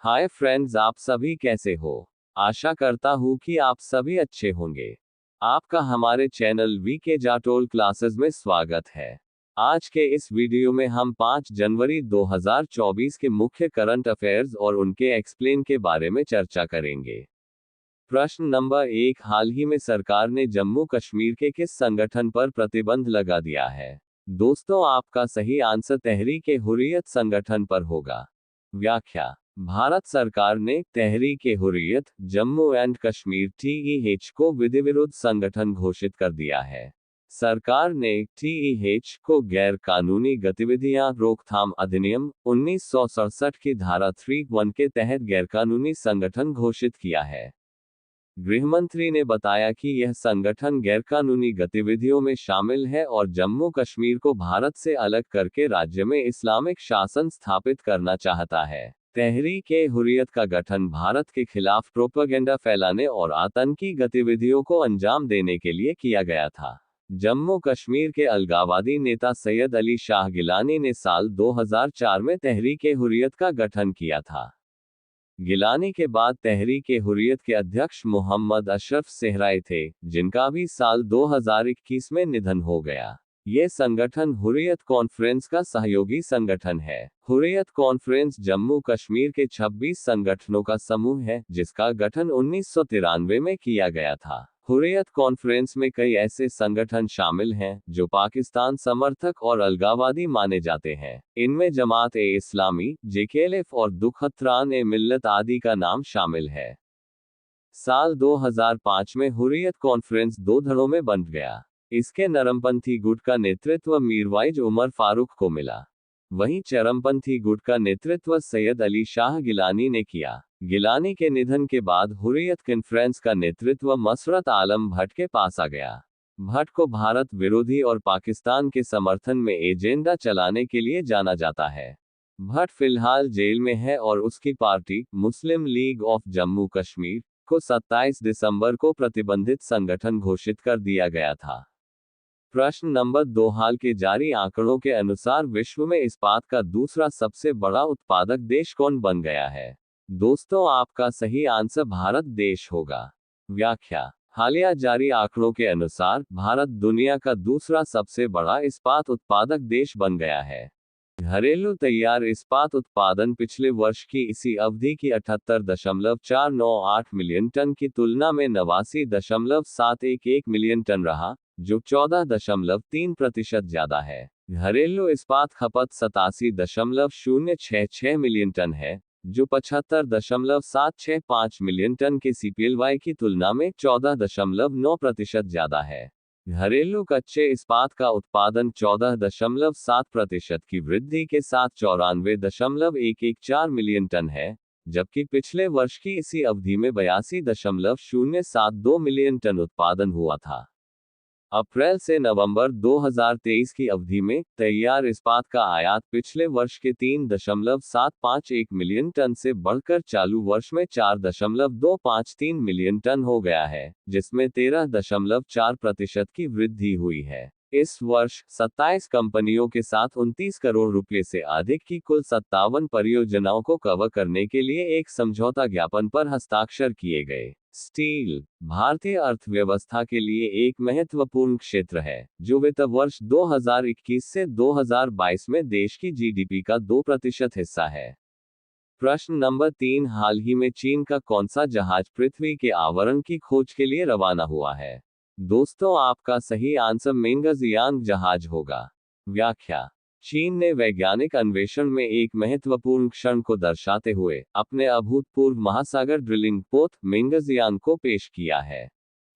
Hi friends, आप सभी कैसे हो। आशा करता हूँ कि आप सभी अच्छे होंगे। आपका हमारे चैनल वीके जाटोल क्लासेस में स्वागत है। आज के इस वीडियो में हम 5 जनवरी 2024 के मुख्य करंट अफेयर्स और उनके एक्सप्लेन के बारे में चर्चा करेंगे। प्रश्न नंबर 1, हाल ही में सरकार ने जम्मू कश्मीर के किस संगठन पर प्रतिबंध लगा दिया है। दोस्तों, आपका सही आंसर तहरीक-ए-हुर्रियत संगठन पर होगा। व्याख्या: भारत सरकार ने तहरीक-ए-हुर्रियत जम्मू एंड कश्मीर (TEH) को विधिविरुद्ध संगठन घोषित कर दिया है। सरकार ने TEH को गैर कानूनी गतिविधियां रोकथाम अधिनियम 1967 की धारा 3(1) के तहत गैरकानूनी संगठन घोषित किया है। गृहमंत्री ने बताया कि यह संगठन गैरकानूनी गतिविधियों में शामिल है और जम्मू कश्मीर को भारत से अलग करके राज्य में इस्लामिक शासन स्थापित करना चाहता है। तहरीक-ए-हुर्रियत का गठन भारत के खिलाफ प्रोपेगेंडा फैलाने और आतंकी गतिविधियों को अंजाम देने के लिए किया गया था। जम्मू कश्मीर के अलगाववादी नेता सैयद अली शाह गिलानी ने साल 2004 में तहरीक-ए-हुर्रियत का गठन किया था। गिलानी के बाद तहरीक-ए-हुर्रियत के अध्यक्ष मोहम्मद अशरफ सेहराई थे, जिनका भी साल 2021 में निधन हो गया। ये संगठन हुर्रियत कॉन्फ्रेंस का सहयोगी संगठन है। हुर्रियत कॉन्फ्रेंस जम्मू कश्मीर के 26 संगठनों का समूह है, जिसका गठन 1993 में किया गया था। हुर्रियत कॉन्फ्रेंस में कई ऐसे संगठन शामिल हैं, जो पाकिस्तान समर्थक और अलगाववादी माने जाते हैं। इनमें जमात-ए-इस्लामी, जेकेएलएफ और दुखतरान-ए-मिल्लत आदि का नाम शामिल है। साल 2005 में हुर्रियत कॉन्फ्रेंस 2 धड़ों में बंट गया। इसके नरमपंथी गुट का नेतृत्व मीरवाइज उमर फारूक को मिला। वहीं चरमपंथी गुट का नेतृत्व सैयद अली शाह गिलानी ने किया। गिलानी के निधन के बाद हुर्रियत कॉन्फ्रेंस का नेतृत्व मसरत आलम भट्ट के पास आ गया। भट्ट को भारत विरोधी और पाकिस्तान के समर्थन में एजेंडा चलाने के लिए जाना जाता है। भट्ट फिलहाल जेल में है और उसकी party Muslim league of Jammu Kashmir को 27 दिसंबर को प्रतिबंधित संगठन घोषित कर दिया गया था। प्रश्न नंबर 2, हाल के जारी आंकड़ों के अनुसार विश्व में इस्पात का दूसरा सबसे बड़ा उत्पादक देश कौन बन गया है। दोस्तों, आपका सही आंसर भारत देश होगा। व्याख्या: हालिया जारी आंकड़ों के अनुसार भारत दुनिया का दूसरा सबसे बड़ा इस्पात उत्पादक देश बन गया है। घरेलू तैयार इस्पात उत्पादन पिछले वर्ष की इसी अवधि की 78.498 मिलियन टन की तुलना में 89.711 मिलियन टन रहा, जो 14.3% ज्यादा है। घरेलू इस्पात खपत 87.066 मिलियन टन है, जो 75.765 मिलियन टन के CPLY की तुलना में 14.9% ज्यादा है। घरेलू कच्चे इस्पात का उत्पादन 14.7% की वृद्धि के साथ 94.114 मिलियन टन है, जबकि पिछले वर्ष की इसी अवधि में 82.072 मिलियन टन उत्पादन हुआ था। अप्रैल से नवंबर 2023 की अवधि में तैयार इस्पात का आयात पिछले वर्ष के 3.751 मिलियन टन से बढ़कर चालू वर्ष में 4.253 मिलियन टन हो गया है, जिसमें 13.4% की वृद्धि हुई है। इस वर्ष 27 कंपनियों के साथ 29 करोड़ रुपए से अधिक की कुल 57 परियोजनाओं को कवर करने के लिए एक समझौता ज्ञापन पर हस्ताक्षर किए गए। स्टील भारतीय अर्थव्यवस्था के लिए एक महत्वपूर्ण क्षेत्र है, जो वित्त वर्ष 2021 से 2022 में देश की GDP का 2% हिस्सा है। प्रश्न नंबर 3, हाल ही में चीन का कौन सा जहाज पृथ्वी के आवरण की खोज के लिए रवाना हुआ है। दोस्तों, आपका सही आंसर मेंगजियांग जहाज होगा। व्याख्या: चीन ने वैज्ञानिक अन्वेषण में एक महत्वपूर्ण क्षण को दर्शाते हुए अपने अभूतपूर्व महासागर ड्रिलिंग पोत मेंगजियांग को पेश किया है।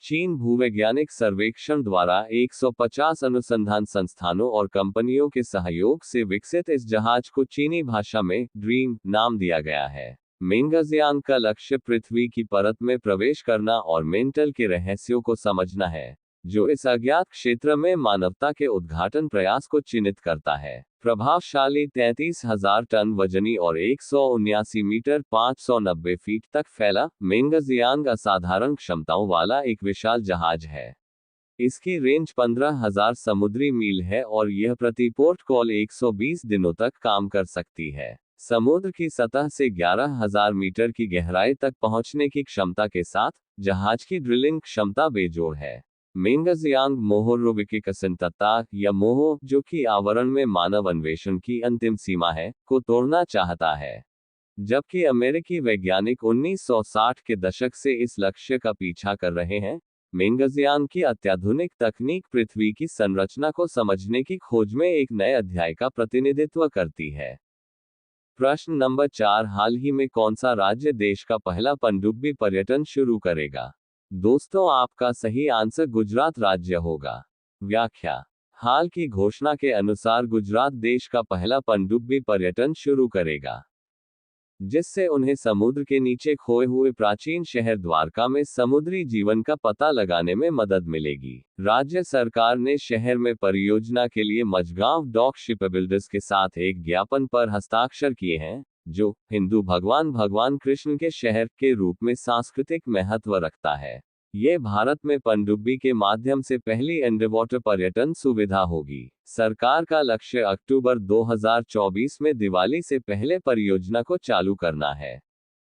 चीन भूवैज्ञानिक सर्वेक्षण द्वारा 150 अनुसंधान संस्थानों और कंपनियों के सहयोग से विकसित इस जहाज को चीनी भाषा में ड्रीम नाम दिया गया है। मेंगजियांग का लक्ष्य पृथ्वी की परत में प्रवेश करना और मेंटल के रहस्यों को समझना है, जो इस अज्ञात क्षेत्र में मानवता के उद्घाटन प्रयास को चिन्हित करता है। प्रभावशाली 33,000 टन वजनी और 179 मीटर 590 फीट तक फैला मेंगजियांग असाधारण क्षमताओं वाला एक विशाल जहाज है। इसकी रेंज 15,000 समुद्री मील है और यह प्रति पोर्ट कॉल 120 दिनों तक काम कर सकती है। समुद्र की सतह से 11,000 मीटर की गहराई तक पहुंचने की क्षमता के साथ जहाज की ड्रिलिंग क्षमता बेजोड़ है। मेंगजियांग मोहोरोविकिकसनतता या मोहो, जो कि आवरण में मानव अन्वेषण की अंतिम सीमा है, को तोड़ना चाहता है। जबकि अमेरिकी वैज्ञानिक 1960 के दशक से इस लक्ष्य का पीछा कर रहे हैं। मेंगजियांग की अत्याधुनिक तकनीक पृथ्वी की संरचना को समझने की खोज में एक नए अध्याय का प्रतिनिधित्व करती है। प्रश्न नंबर 4, हाल ही में कौन सा राज्य देश का पहला पनडुब्बी पर्यटन शुरू करेगा? दोस्तों, आपका सही आंसर गुजरात राज्य होगा। व्याख्या: हाल की घोषणा के अनुसार गुजरात देश का पहला पनडुब्बी पर्यटन शुरू करेगा, जिससे उन्हें समुद्र के नीचे खोए हुए प्राचीन शहर द्वारका में समुद्री जीवन का पता लगाने में मदद मिलेगी। राज्य सरकार ने शहर में परियोजना के लिए मझगांव डॉक शिपबिल्डर्स के साथ एक ज्ञापन पर हस्ताक्षर किए हैं, जो हिंदू भगवान कृष्ण के शहर के रूप में सांस्कृतिक महत्व रखता है। ये भारत में पनडुब्बी के माध्यम से पहली अंडरवाटर पर्यटन सुविधा होगी। सरकार का लक्ष्य अक्टूबर 2024 में दिवाली से पहले परियोजना को चालू करना है।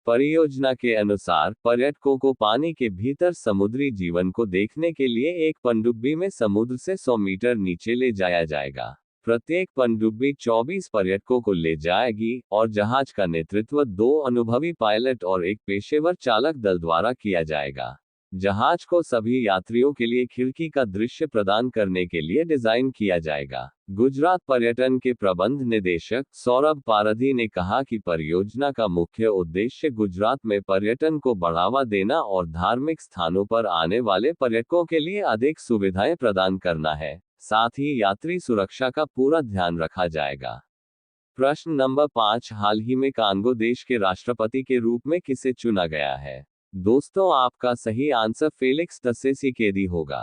परियोजना के अनुसार पर्यटकों को पानी के भीतर समुद्री जीवन को देखने के लिए एक पनडुब्बी में समुद्र से 100 मीटर नीचे ले जाया जाएगा। प्रत्येक पनडुब्बी 24 पर्यटकों को ले जाएगी और जहाज का नेतृत्व 2 अनुभवी पायलट और एक पेशेवर चालक दल द्वारा किया जाएगा। जहाज को सभी यात्रियों के लिए खिड़की का दृश्य प्रदान करने के लिए डिजाइन किया जाएगा। गुजरात पर्यटन के प्रबंध निदेशक सौरभ पारधी ने कहा कि परियोजना का मुख्य उद्देश्य गुजरात में पर्यटन को बढ़ावा देना और धार्मिक स्थानों पर आने वाले पर्यटकों के लिए अधिक सुविधाएं प्रदान करना है। साथ ही यात्री सुरक्षा का पूरा ध्यान रखा जाएगा। प्रश्न नंबर 5, हाल ही में कांगो देश के राष्ट्रपति के रूप में किसे चुना गया है? दोस्तों, आपका सही आंसर फेलिक्स त्सेसीकेदी होगा।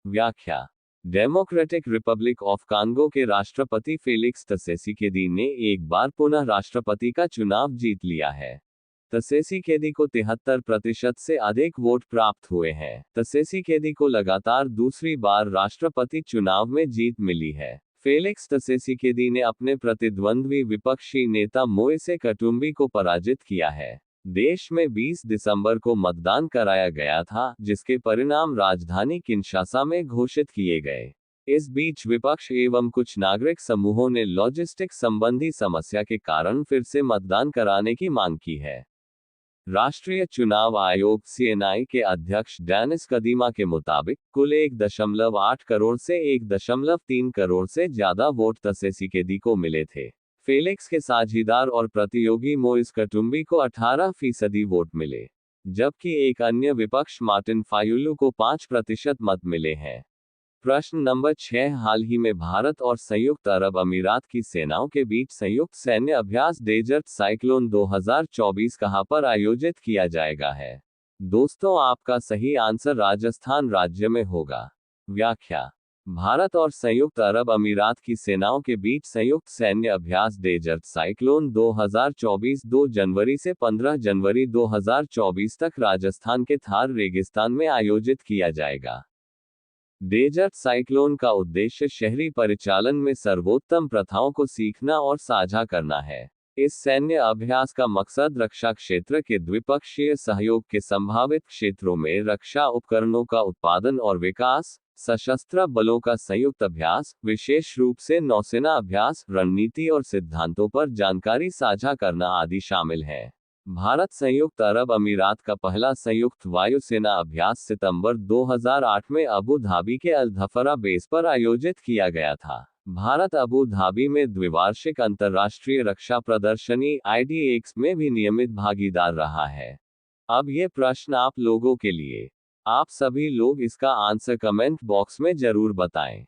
व्याख्या: डेमोक्रेटिक रिपब्लिक ऑफ कांगो के राष्ट्रपति फेलिक्स त्सेसीकेदी ने एक बार पुनः राष्ट्रपति का चुनाव जीत लिया है। त्सेसीकेदी को 73% से अधिक वोट प्राप्त हुए हैं। त्सेसीकेदी को लगातार दूसरी बार राष्ट्रपति चुनाव में जीत मिली है। फेलिक्स त्सेसीकेदी ने अपने प्रतिद्वंद्वी विपक्षी नेता मोइसे कटुम्बी को पराजित किया है। देश में 20 दिसंबर को मतदान कराया गया था, जिसके परिणाम राजधानी किंशासा में घोषित किए गए। इस बीच विपक्ष एवं कुछ नागरिक समूहों ने लॉजिस्टिक संबंधी समस्या के कारण फिर से मतदान कराने की मांग की है। राष्ट्रीय चुनाव आयोग सीएनआई के अध्यक्ष डेनिस कदीमा के मुताबिक कुल 1.8 करोड़ से 1.3 करोड़ से ज्यादा वोट त्सेसीकेदी को मिले थे। फेलिक्स के साझीदार और प्रतियोगी मोइस कटुम्बी को 18% वोट मिले, जबकि एक अन्य विपक्ष मार्टिन फायुलू को 5% मत मिले हैं। प्रश्न नंबर 6, हाल ही में भारत और संयुक्त अरब अमीरात की सेनाओं के बीच संयुक्त सैन्य अभ्यास डेजर्ट साइक्लोन 2024 कहां पर आयोजित किया जाएगा है? दोस्तों, आपका सही आंसर राजस्थान राज्य में होगा। व्याख्या: भारत और संयुक्त अरब अमीरात की सेनाओं के बीच संयुक्त सैन्य अभ्यास डेजर्ट साइक्लोन 2024 2 जनवरी से 15 जनवरी 2024 तक राजस्थान के थार रेगिस्तान में आयोजित किया जाएगा। डेजर्ट साइक्लोन का उद्देश्य शहरी परिचालन में सर्वोत्तम प्रथाओं को सीखना और साझा करना है। इस सैन्य अभ्यास का मकसद रक्षा क्षेत्र के द्विपक्षीय सहयोग के संभावित क्षेत्रों में रक्षा उपकरणों का उत्पादन और विकास, सशस्त्र बलों का संयुक्त अभ्यास, विशेष रूप से नौसेना अभ्यास, रणनीति और सिद्धांतों पर जानकारी साझा करना आदि शामिल है। भारत संयुक्त अरब अमीरात का पहला संयुक्त वायुसेना अभ्यास सितंबर 2008 में अबू धाबी के अल धफरा बेस पर आयोजित किया गया था। भारत अबू धाबी में द्विवार्षिक अंतर्राष्ट्रीय रक्षा प्रदर्शनी IDX में भी नियमित भागीदार रहा है। अब ये प्रश्न आप लोगों के लिए। आप सभी लोग इसका आंसर कमेंट बॉक्स में जरूर बताएं।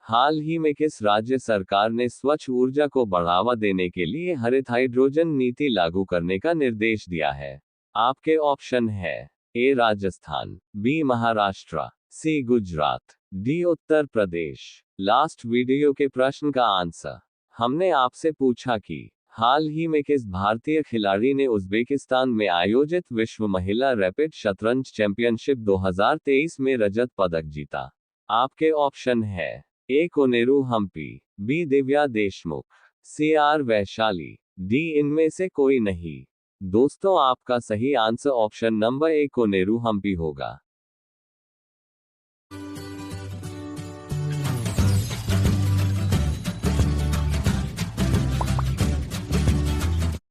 हाल ही में किस राज्य सरकार ने स्वच्छ ऊर्जा को बढ़ावा देने के लिए हरित हाइड्रोजन नीति लागू करने का निर्देश दिया है? आपके ऑप्शन है: ए राजस्थान, बी महाराष्ट्र, सी Gujarat, D Uttar Pradesh. Last video के प्रश्न का आंसर हमने आपसे पूछा कि हाल ही में किस भारतीय खिलाड़ी ने उज्बेकिस्तान में आयोजित विश्व महिला रैपिड शतरंज चैंपियनशिप 2023 में रजत पदक जीता? आपके ऑप्शन है: A Koneru Humpy, B Divya Deshmukh, C R Vaishali, D इनमें से कोई नहीं। दोस्तों आपका सही answer option number A Koneru Humpy होगा।